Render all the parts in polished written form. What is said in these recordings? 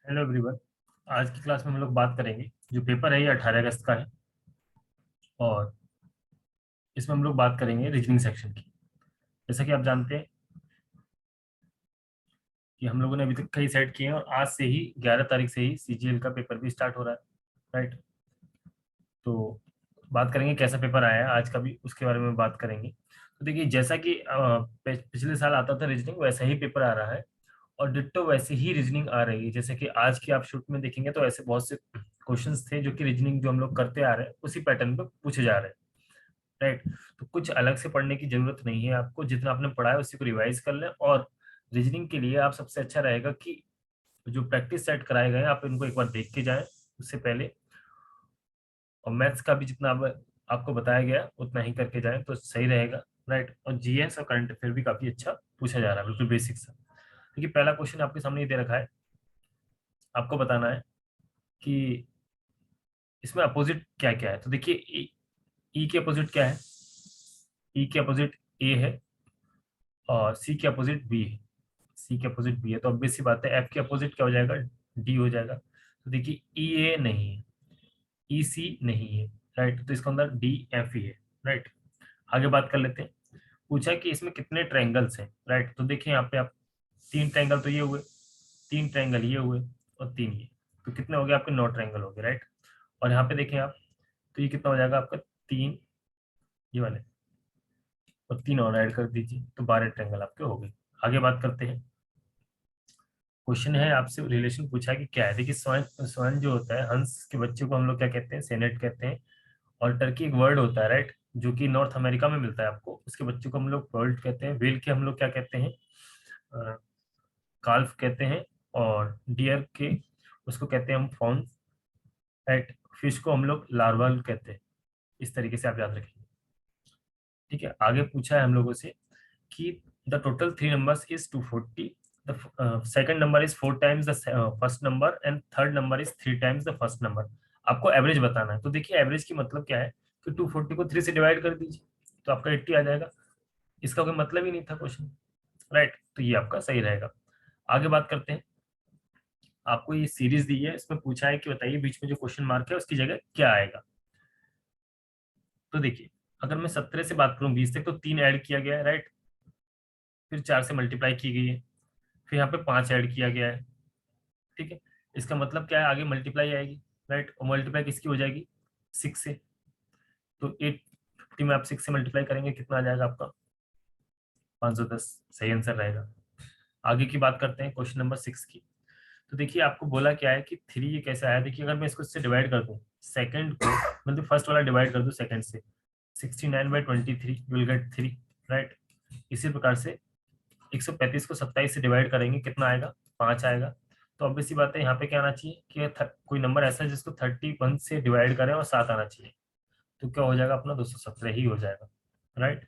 Hello everyone. आज की class में हम लोग बात करेंगे, जो पेपर है ये 18 अगस्त का है और इसमें हम लोग बात करेंगे रीजनिंग सेक्शन की। जैसा कि आप जानते हैं कि हम लोगों ने अभी तक कई सेट किए हैं और आज से ही 11 तारीख से ही सीजीएल का पेपर भी स्टार्ट हो रहा है, राइट। तो बात करेंगे कैसा पेपर आया है आज का भी, उसके बारे में बात करेंगे। तो देखिए, जैसा कि पिछले साल आता था रीजनिंग, वैसा ही पेपर आ रहा है और डिट्टो वैसे ही रीजनिंग आ रही है। जैसे कि आज की आप शूट में देखेंगे तो ऐसे बहुत से क्वेश्चंस थे जो कि रीजनिंग जो हम लोग करते आ रहे हैं उसी पैटर्न पे पूछे जा रहे हैं, राइट। तो कुछ अलग से पढ़ने की जरूरत नहीं है आपको, जितना आपने पढ़ा है उसी को रिवाइज कर लें। और रीजनिंग के लिए आप सबसे अच्छा रहेगा कि जो प्रैक्टिस सेट कराए गए हैं आप इनको एक बार देख के जाएं उससे पहले, और मैथ्स का भी जितना आपको बताया गया उतना ही करके जाएं तो सही रहेगा, राइट। और जीएस और करंट अफेयर भी काफी अच्छा पूछा जा रहा है, बिल्कुल बेसिक सा। देखिए, पहला क्वेश्चन आपके सामने ये दे रखा है, आपको बताना है कि इसमें अपोजिट क्या क्या है। तो देखिए, ई के अपोजिट क्या है, ई के अपोजिट ए है और सी के अपोजिट बी है। सी के अपोजिट बी है तो ऑब्वियस सी बात है एफ के अपोजिट क्या हो जाएगा, डी हो जाएगा। तो देखिए, ई ए नहीं है, ई सी नहीं है, राइट। तो इसका अंदर डी एफ ही है, राइट। आगे बात कर लेते हैं। पूछा कि इसमें कितने ट्रायंगल्स हैं, राइट। तो देखिए यहाँ पे आप तीन ट्रायंगल तो ये हुए, तीन ट्रायंगल ये हुए और तीन ये, तो कितने हो गए आपके, 9 ट्रायंगल हो गए, राइट। और यहाँ पे देखें आप, तो ये कितना हो जाएगा आपका, तीन ये वाले और तीन और ऐड कर दीजिए तो 12 ट्रायंगल आपके हो गए। आगे बात करते हैं। क्वेश्चन है आपसे, रिलेशन पूछा है कि क्या है। देखिए, स्वर्ण स्वर्ण जो होता है, हंस के बच्चे को हम लोग क्या कहते हैं, सेनेट कहते हैं। और टर्की एक वर्ड होता है, राइट, जो कि नॉर्थ अमेरिका में मिलता है आपको, उसके बच्चों को हम लोग वर्ल्ड कहते हैं। व्हेल के हम लोग क्या कहते हैं, काल्फ कहते हैं। और डियर के उसको कहते हैं हम फॉन, राइट। फिश को हम लोग लार्वल कहते हैं। इस तरीके से आप याद रखेंगे, ठीक है। आगे पूछा है हम लोगों से कि the total three numbers is 240, the second number is 4 times the first number and third number is 3 times the first number. आपको एवरेज बताना है। तो देखिए, एवरेज की मतलब क्या है कि 240 को 3 से डिवाइड कर दीजिए तो आपका 80 आ जाएगा। इसका कोई मतलब ही नहीं था क्वेश्चन, राइट। तो ये आपका सही रहेगा। आगे बात करते हैं। आपको ये सीरीज दी है, इसमें पूछा है कि बताइए बीच में जो क्वेश्चन मार्क है उसकी जगह क्या आएगा। तो देखिए, अगर मैं 17 से बात करूं 20 तक, तो 3 ऐड किया गया है, राइट। फिर 4 से मल्टीप्लाई की गई है, फिर यहाँ पे 5 ऐड किया गया है, ठीक है। इसका मतलब क्या है, आगे मल्टीप्लाई आएगी, राइट। और मल्टीप्लाई किसकी हो जाएगी, 6 से। तो 850 में आप 6 से मल्टीप्लाई करेंगे, कितना आ जाएगा आपका, 510। सही आंसर रहेगा। आगे की बात करते हैं, क्वेश्चन नंबर 6 की। तो देखिए, आपको बोला क्या है कि 3 ये कैसे आया। देखिए, अगर मैं इसको इससे डिवाइड कर दूं, सेकंड को मतलब फर्स्ट वाला डिवाइड कर दूं सेकंड से, 69/23 विल गेट 3, राइट। इसी प्रकार से 135 को 27 से डिवाइड करेंगे, कितना आएगा, 5 आएगा। तो ऑब्वियस सी बात है, यहाँ पे क्या आना चाहिए कि कोई नंबर ऐसा है जिसको 31 से डिवाइड करें और 7 आना चाहिए। तो क्या हो जाएगा अपना, 217 ही हो जाएगा, राइट।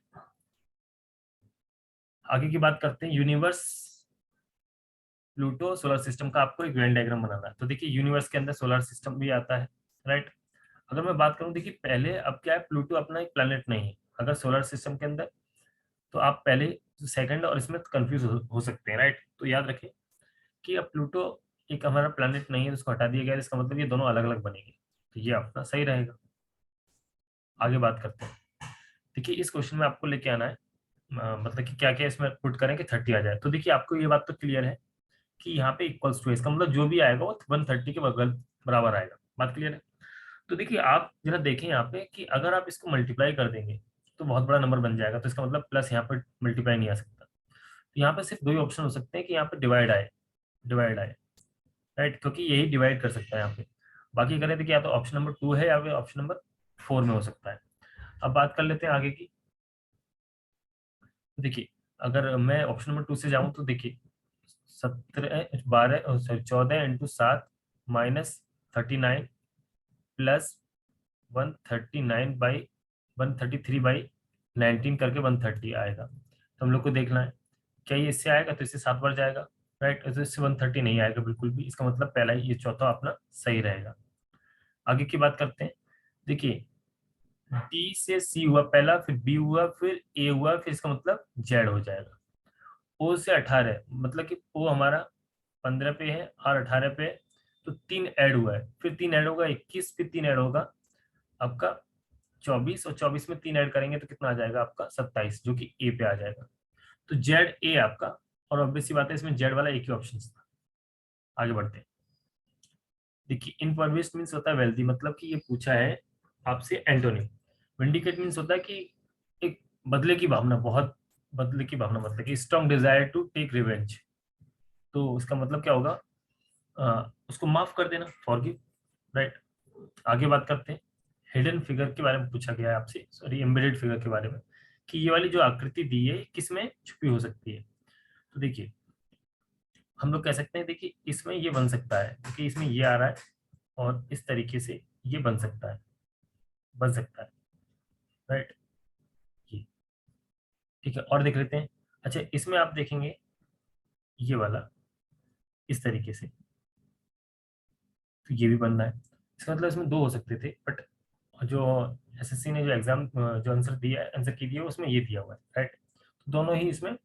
आगे की बात करते हैं। यूनिवर्स, प्लूटो, सोलर सिस्टम का आपको एक वेन डायग्राम बनाना है। तो देखिए, यूनिवर्स के अंदर सोलर सिस्टम भी आता है, राइट। अगर मैं बात करूं, देखिए पहले, अब क्या है, प्लूटो अपना एक प्लेनेट नहीं है अगर सोलर सिस्टम के अंदर, तो आप पहले सेकंड और इसमें कंफ्यूज हो सकते हैं, राइट। तो याद रखें कि अब प्लूटो एक हमारा प्लेनेट नहीं है, उसको हटा दिया गया है, इसका मतलब ये दोनों अलग अलग बनेंगे। तो ये अपना सही रहेगा। आगे बात करते हैं। देखिए, इस क्वेश्चन में आपको लेके आना है, मतलब कि क्या क्या इसमें पुट करें कि 30 आ जाए। तो देखिए, आपको ये बात तो क्लियर है कि यहाँ पे इक्वल्स टू, इसका मतलब जो भी आएगा वो 130 के बगल बराबर आएगा। बात क्लियर है। तो देखिए, आप जरा देखें यहाँ पे कि अगर आप इसको मल्टीप्लाई कर देंगे तो बहुत बड़ा नंबर बन जाएगा। तो इसका मतलब प्लस यहाँ पर मल्टीप्लाई नहीं आ सकता। तो यहाँ पे सिर्फ दो ही ऑप्शन हो सकते हैं कि यहाँ पे डिवाइड आए, डिवाइड आए, राइट, क्योंकि यही डिवाइड कर सकता है यहाँ पे। बाकी करें तो या तो ऑप्शन नंबर 2 है या फिर ऑप्शन नंबर 4 में हो सकता है। अब बात कर लेते हैं आगे की। देखिए, अगर मैं ऑप्शन नंबर 2 से जाऊं तो देखिए, 14 -7 -39 +139/133/19 करके 130 आएगा। तो हम लोग को देखना है क्या ये इससे आएगा, तो इससे 7 बार जाएगा, राइट। तो इससे 130 नहीं आएगा बिल्कुल भी। इसका मतलब पहला ही, ये चौथा अपना सही रहेगा। आगे की बात करते हैं। देखिए, डी से सी हुआ पहला, फिर बी हुआ, फिर ए हुआ, फिर इसका मतलब जेड हो जाएगा। ओ से 18, मतलब कि ओ हमारा 15 पे है और 18 पे, तो 3 ऐड हुआ है, फिर 3 ऐड होगा 21, फिर 3 ऐड होगा आपका 24, और 24 में 3 ऐड करेंगे तो कितना आ जाएगा आपका 27, जो कि ए पे आ जाएगा। तो जेड ए आपका, और ऑब्वियस सी बात है इसमें जेड वाला एक ही ऑप्शन था। आगे बढ़ते हैं। देखिए इनपरविस्ट मीन्स होता है वेल्दी, मतलब कि ये पूछा है आपसे एंटोनिम। विंडिकेट मीन्स होता है कि एक बदले की भावना, बहुत बदले की भावना, मतलब कि strong desire to take revenge. तो उसका मतलब क्या होगा, उसको माफ कर देना, फॉरगिव, राइट। आगे बात करते हैं। हिडन फिगर के बारे में पूछा गया है आपसे, सॉरी एम्बेडेड फिगर के बारे में, कि ये वाली जो आकृति दी है किस में छुपी हो सकती है। तो देखिए हम लोग कह सकते हैं, देखिए इसमें ये बन सकता है क्योंकि इसमें ये आ रहा है, और इस तरीके से ये बन सकता है, बन सकता है, राइट। ये ठीक है, और देख लेते हैं। अच्छा इसमें आप देखेंगे ये वाला इस तरीके से, तो ये भी बन रहा है। इसका मतलब इसमें दो हो सकते थे, बट जो एसएससी ने जो एग्जाम जो आंसर दिया है, आंसर की दिया है उसमें ये दिया हुआ है, राइट। तो दोनों ही इसमें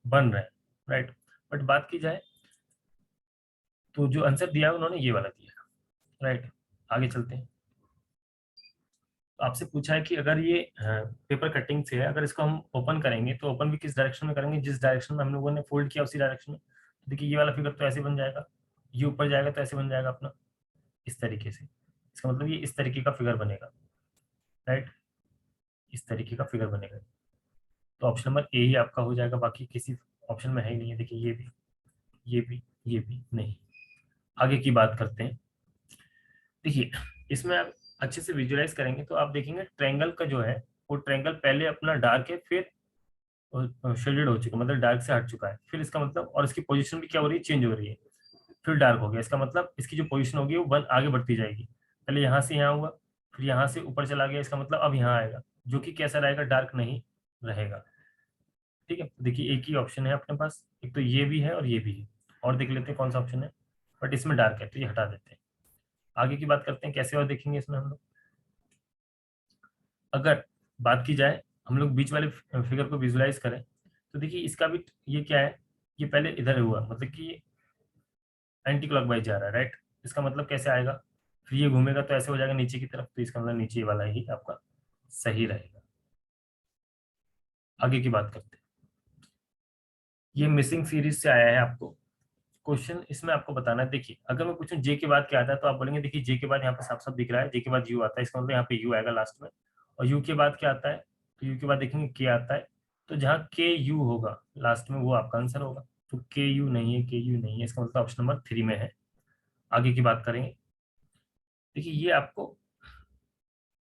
बन रहे हैं, राइट। बट बात की जाए तो जो आंसर दिया है उन्होंने ये वाला दिया है, राइट। आगे चलते हैं। तो आपसे पूछा है कि अगर ये पेपर कटिंग से है, अगर इसको हम ओपन करेंगे तो ओपन भी किस डायरेक्शन में करेंगे, जिस डायरेक्शन में हम लोगों ने फोल्ड किया उसी डायरेक्शन में। तो देखिए ये वाला फिगर तो ऐसे बन जाएगा, ये ऊपर जाएगा तो ऐसे बन जाएगा अपना, इस तरीके से। इसका मतलब ये इस तरीके का फिगर बनेगा, राइट। इस तरीके का फिगर बनेगा। तो ऑप्शन नंबर ए ही आपका हो जाएगा, बाकी किसी ऑप्शन में है ही नहीं है। देखिए ये भी, ये भी, ये भी नहीं। आगे की बात करते हैं। देखिए इसमें आप अच्छे से विजुलाइज करेंगे तो आप देखेंगे ट्रायंगल का जो है, वो ट्रायंगल पहले अपना डार्क है, फिर शेडेड हो चुका, मतलब डार्क से हट चुका है, फिर इसका मतलब, और इसकी पोजीशन भी क्या हो रही है, चेंज हो रही है। फिर डार्क हो गया, इसका मतलब इसकी जो पोजीशन होगी वो आगे बढ़ती जाएगी। पहले यहाँ से यहाँ हुआ, फिर यहाँ से ऊपर चला गया, इसका मतलब अब यहाँ आएगा, जो कि कैसा रहेगा, डार्क नहीं रहेगा। ठीक है, तो देखिए एक ही ऑप्शन है अपने पास, एक तो ये भी है और ये भी है, और देख लेते हैं कौन सा ऑप्शन है। बट इसमें डार्क है तो ये हटा देते हैं। आगे की बात करते हैं कैसे और देखेंगे इसमें हम लोग। अगर बात की जाए, हम लोग बीच वाले फिगर को विजुलाइज करें, तो देखिए इसका भी ये क्या है, ये पहले इधर हुआ, मतलब कि एंटी क्लॉकवाइज जा रहा है, राइट। इसका मतलब कैसे आएगा, फिर ये घूमेगा तो ऐसे हो जाएगा नीचे की तरफ, तो इसका मतलब नीचे वाला ही आपका सही रहेगा। आगे की बात करते हैं। ये मिसिंग सीरीज से आया है आपको क्वेश्चन, इसमें आपको बताना है। देखिए अगर मैं पूछूं जे के बाद क्या आता है, तो आप बोलेंगे देखिए जे के बाद यहाँ पे साफ साफ दिख रहा है, जे के बाद यू आता है, इसका मतलब यहाँ पे यू आएगा लास्ट में। और यू के बाद क्या आता है, तो यू के बाद देखेंगे के आता है, तो जहाँ के यू होगा लास्ट में वो आपका आंसर होगा। तो के यू नहीं है, के यू नहीं है, इसका मतलब ऑप्शन नंबर 3 में है। आगे की बात करेंगे। देखिए ये आपको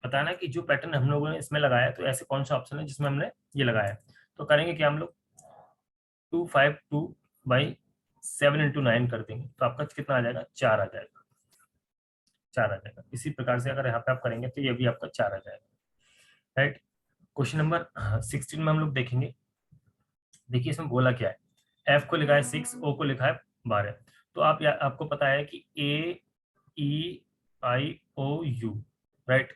बताना है कि जो पैटर्न हम लोगों ने इसमें लगाया है, तो ऐसे कौन सा ऑप्शन है जिसमें हमने ये लगाया है। तो करेंगे कि हम लोग 252/7 × 9 कर देंगे, तो आपका कितना आ जाएगा, 4 आ जाएगा, 4 आ जाएगा। इसी प्रकार से अगर यहाँ पे आप करेंगे तो ये भी आपका 4 आ जाएगा, राइट। क्वेश्चन नंबर 16 में हम लोग देखेंगे। देखिए इसमें बोला क्या है, एफ को लिखा है 6, ओ को लिखा है 12। तो आपको पता है कि A E I O U, right.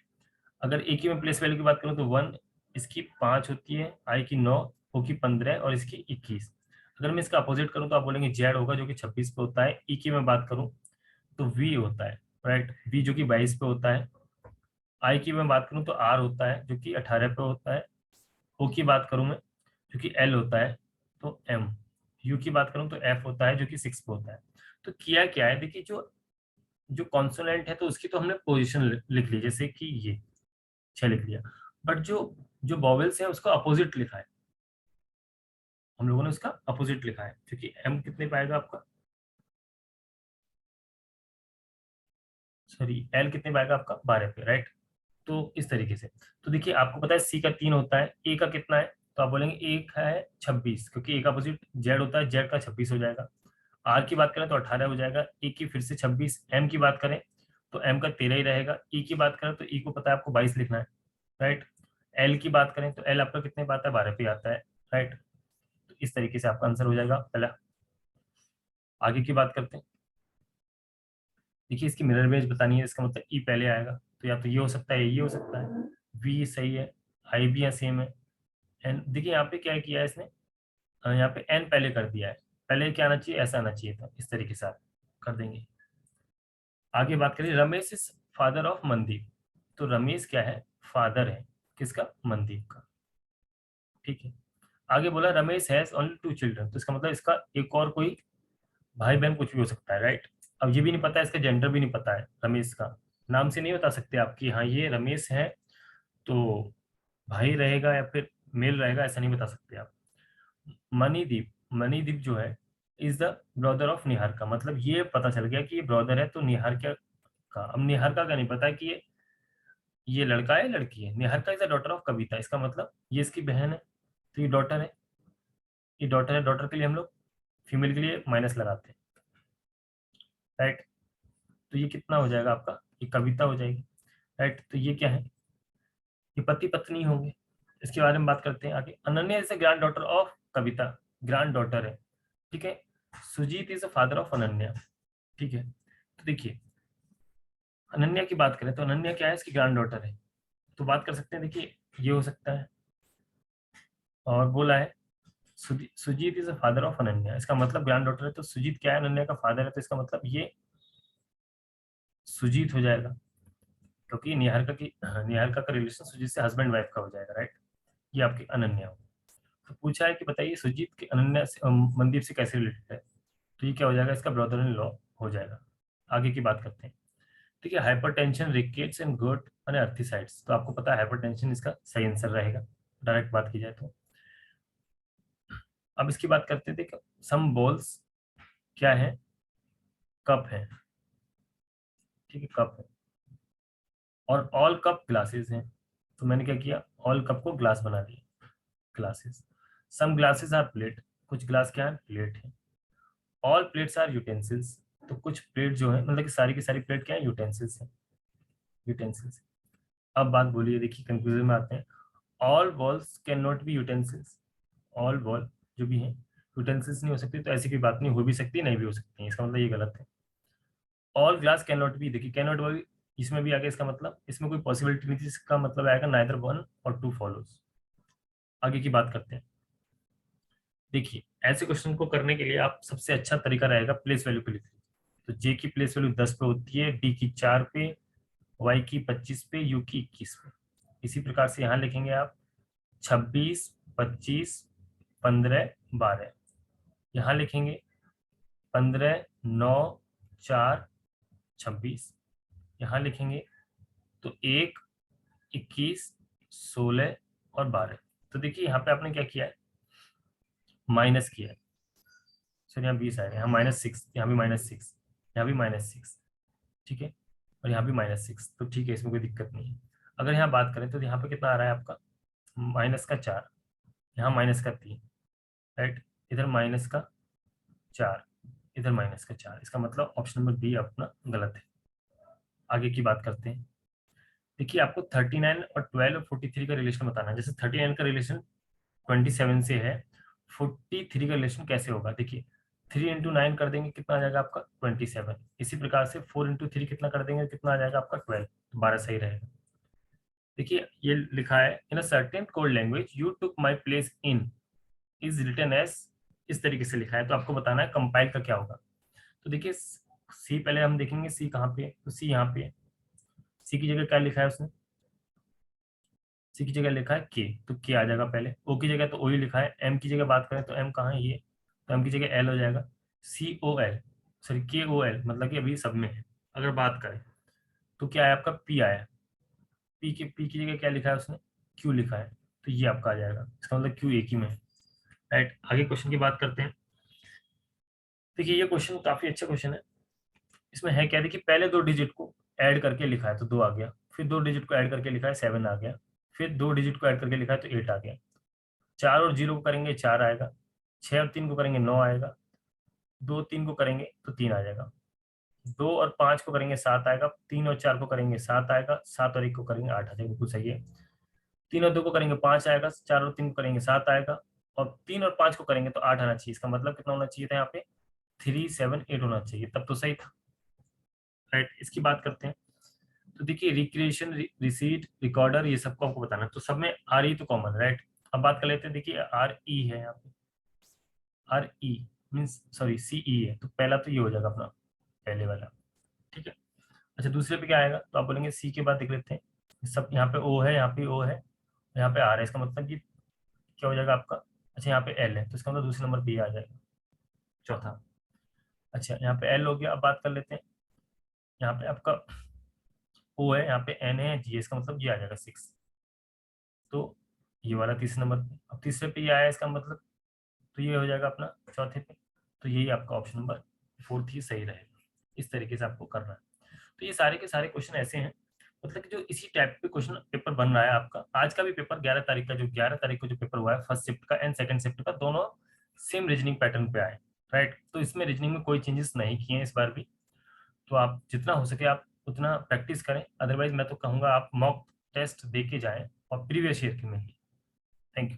अगर ए की मैं प्लेस वैल्यू की बात करूं तो 1, इसकी 5 होती है, आई की 9, ओ की 15 और इसकी 21। अगर मैं इसका अपोजिट करूं तो आप बोलेंगे जेड होगा जो कि 26 पे होता है। ई की मैं बात करूं तो वी होता है, राइट, वी जो कि 22 पे होता है। आई की मैं बात करूं तो आर होता है जो कि 18 पे होता है। ओ की बात करूं मैं जो कि एल होता है, तो एम। यू की बात करूं तो एफ होता है जो कि 6 पे होता है। तो किया क्या है, देखिए जो जो कॉन्सोनेंट है तो उसकी तो हमने पोजीशन लिख ली, जैसे कि ये 6 लिख लिया। बट जो जो वॉवेल्स है उसका अपोजिट लिखा है, हम लोगों ने उसका अपोजिट लिखा है, क्योंकि एम कितने पाएगा आपका, सॉरी एल कितने पाएगा आपका 12 पे, राइट। तो इस तरीके से। तो देखिए आपको पता है सी का 3 होता है, ए का कितना है, तो आप बोलेंगे एक है 26, क्योंकि ए का अपोजिट जेड होता है, जेड का 26 हो जाएगा। आर की बात करें तो 18 हो जाएगा, ई की फिर से 26, एम की बात करें तो एम का 13 ही रहेगा। ई की बात करें तो ई को पता है आपको 22 लिखना है, राइट। एल की बात करें तो एल आपका कितने पे आता है, 12 पे आता है, राइट। तो इस तरीके से आपका आंसर हो जाएगा पहला। आगे की बात करते हैं। देखिए इसकी मिरर इमेज बतानी है, इसका मतलब ई पहले आएगा, तो या तो ये हो सकता है, ये हो सकता है। वी सही है, आई भी यहाँ सेम है। एन देखिए यहाँ पे क्या किया है इसने, यहाँ पे एन पहले कर दिया है, पहले क्या आना चाहिए, ऐसा आना चाहिए था, इस तरीके से आप कर देंगे। आगे बात करें, Ramesh is father of Mandeep. तो रमेश क्या है, फादर है किसका, मनदीप का। ठीक है। आगे बोला रमेश हैज ओनली 2 चिल्ड्रन, तो इसका मतलब इसका एक और कोई भाई बहन कुछ भी हो सकता है, राइट। अब ये भी नहीं पता है, इसका जेंडर भी नहीं पता है रमेश का, नाम से नहीं बता सकते आप कि हाँ ये रमेश है तो भाई रहेगा या फिर मेल रहेगा, ऐसा नहीं बता सकते आप। मणिदीप, मणिदीप जो है is the brother of Niharika, मतलब ये पता चल गया कि ये ब्रदर है तो निहारिका का। अब निहारिका का नहीं पता है कि ये लड़का है लड़की है। Niharika is the daughter of Kavita, इसका मतलब ये इसकी बहन है, तो ये डॉटर है, ये डॉटर है। डॉटर के लिए हम लोग फीमेल के लिए माइनस लगाते हैं, राइट। तो ये कितना हो जाएगा आपका, ये कविता हो जाएगी, राइट। तो ये क्या है, ये पति पत्नी होंगे। इसके बारे में बात करते हैं आगे। Ananya is the granddaughter of Kavita, granddaughter है, ठीक है। Sujit is the father of Ananya, ठीक है। तो देखिए अनन्या की बात करें तो अनन्या क्या है, इसकी ग्रैंड डॉटर है, तो बात कर सकते हैं, देखिए ये हो सकता है। और बोला है Sujit is the father of Ananya, इसका मतलब ग्रैंड डॉटर है तो सुजीत क्या है, अनन्या का फादर है, तो इसका मतलब ये सुजीत हो जाएगा, क्योंकि निहारिका का रिलेशन सुजीत से हस्बैंड वाइफ का हो जाएगा, राइट। ये आपकी अनन्या हो। तो पूछा है कि बताइए सुजीत के अनन्या से मनदीप से कैसे रिलेटेड है, तो ये क्या हो जाएगा, इसका ब्रदर इन लॉ हो जाएगा। आगे की बात करते हैं। ठीक है, hypertension rickets and gout and arthritides, तो आपको पता है हाइपरटेंशन इसका सही आंसर रहेगा, डायरेक्ट बात की जाए तो। अब इसकी बात करते थे, सम बॉल्स क्या है, कप है, ठीक है कप है। और ऑल कप ग्लासेस हैं, तो मैंने क्या किया, ऑल कप को ग्लास बना दिया, glasses. Some glasses are plate, कुछ ग्लास क्या है, प्लेट है। ऑल प्लेट्स आर यूटेंसिल्स, तो कुछ प्लेट जो है मतलब कि सारी की सारी प्लेट क्या है, यूटेंसिल्स है, यूटेंसिल्स। अब बात बोलिए, देखिए कंक्लूजन में आते हैं। All balls can not be utensils, all ball जो भी है यूटेंसिल्स नहीं हो सकती, तो ऐसी कोई बात नहीं, हो भी सकती है नहीं भी हो सकती है, इसका मतलब ये गलत है। All glass can not be, देखिए कैन नॉट बी इसमें भी आगे, इसका मतलब इसमें कोई पॉसिबिलिटी नहीं थी, इसका मतलब आएगा नाइदर वन और टू फॉलोज। आगे की बात करते हैं। देखिए ऐसे क्वेश्चन को करने के लिए आप सबसे अच्छा तरीका रहेगा प्लेस वैल्यू पे लिखिए। तो जे की प्लेस वैल्यू 10 पे होती है, डी की 4 पे, वाई की 25 पे, यू की 21 पे। इसी प्रकार से यहाँ लिखेंगे आप 26, 25, 15, 12। यहाँ लिखेंगे 15, 9, 4, 26। यहाँ लिखेंगे तो 1, 21, 16 और 12। तो देखिए यहाँ पे आपने क्या किया है, माइनस किया है। सर यहाँ 20 आएगा, यहाँ -6, यहाँ भी -6, यहाँ भी -6, ठीक है। और यहाँ भी -6, तो ठीक है, इसमें कोई दिक्कत नहीं है। अगर यहाँ बात करें तो यहाँ पे कितना आ रहा है आपका, -4, यहाँ -3, राइट। इधर -4, इधर -4, इसका मतलब ऑप्शन नंबर बी अपना गलत है। आगे की बात करते हैं। देखिए आपको 39 और 12 और 43 का रिलेशन बताना है। जैसे 39 का रिलेशन 27 से है, 43 का रिलेशन कैसे होगा, देखिए 3 × 9 कर देंगे कितना आ जाएगा आपका 27। इसी प्रकार से 4 × 3 कितना कर देंगे, कितना आ जाएगा आपका 12, तो 12 सही रहेगा। देखिए ये लिखा है in a certain code language you took my place in is written as, इस तरीके से लिखा है, तो आपको बताना है कंपाइल का क्या होगा। तो देखिए सी पहले हम देखेंगे, सी कहाँ पे है, तो सी यहाँ पे है। सी की जगह क्या लिखा है उसने, सी की जगह लिखा है के, तो के आ जाएगा पहले। ओ की जगह तो ओ ही लिखा है। एम की जगह बात करें तो एम कहाँ है, ये, तो एम की जगह एल हो जाएगा। COL, सॉरी KOL, मतलब कि अभी सब में है। अगर बात करें तो क्या है आपका पी आया, पी की जगह क्या लिखा है उसने, क्यू लिखा है, तो ये आपका आ जाएगा, इसका मतलब क्यू एक ही में है, राइट। आगे क्वेश्चन की बात करते हैं। देखिए ये क्वेश्चन काफी अच्छा क्वेश्चन है। इसमें है क्या, देखिए पहले 2 डिजिट को ऐड करके लिखा है तो 2 आ गया, फिर 2 डिजिट को ऐड करके लिखा है 7 आ गया, फिर 2 डिजिट को ऐड करके लिखा है तो 8 आ गया। 4 और 0 को करेंगे 4 आएगा, 6 और 3 को करेंगे 9 आएगा, 2 3 को करेंगे तो 3 आ जाएगा, 2 और 5 को करेंगे 7 आएगा, 3 और 4 को करेंगे 7 आएगा, 7 और 1 को करेंगे 8 आ जाएगा, बिल्कुल सही है। 3 और 2 को करेंगे 5 आएगा, 4 और 3 को करेंगे 7 आएगा, और 3 और 5 को करेंगे तो 8 आना चाहिए। इसका मतलब कितना होना चाहिए था यहाँ पे, 3 7 8 होना चाहिए, तब तो सही था, राइट। इसकी बात करते हैं। तो देखिए रिक्रिएशन, रिसीट, रिकॉर्डर, ये सबको आपको बताना है, तो सब में RE तो कॉमन, राइट। अब बात कर लेते हैं, देखिए RE है यहाँ पे, RE मीन्स सॉरी CE है, तो पहला तो ये हो जाएगा अपना पहले वाला, ठीक है। अच्छा दूसरे पे क्या आएगा, तो आप बोलेंगे सी के बाद देख लेते हैं, सब यहाँ पे ओ है, यहाँ पे ओ है, यहाँ पे आर है, इसका मतलब कि क्या हो जाएगा आपका, अच्छा यहाँ पे एल है, तो इसका मतलब दूसरे नंबर पे ये आ जाएगा, चौथा। अच्छा यहाँ पे एल हो गया, अब बात कर लेते हैं, यहाँ पे आपका ओ है, यहाँ पे एन है, जी, इसका मतलब ये आ जाएगा 6, तो ये वाला तीसरे नंबर पे, अब तीसरे पे ये आया, इसका मतलब तो ये हो जाएगा अपना चौथे पे, तो यही आपका ऑप्शन नंबर 4 ही सही रहेगा। इस तरीके से आपको करना है। तो ये सारे के सारे क्वेश्चन ऐसे हैं, मतलब कि जो इसी टाइप पे क्वेश्चन पेपर बन रहा है आपका। आज का भी पेपर 11 तारीख का, जो 11 तारीख को जो पेपर हुआ है फर्स्ट शिफ्ट का एंड सेकंड शिफ्ट का, दोनों सेम रीजनिंग पैटर्न पे आए, राइट। तो इसमें रीजनिंग में कोई चेंजेस नहीं किए हैं इस बार भी, तो आप जितना हो सके आप उतना प्रैक्टिस करें, अदरवाइज मैं तो कहूँगा आप मॉक टेस्ट दे के जाएं और प्रीवियस ईयर के में ही। Thank you.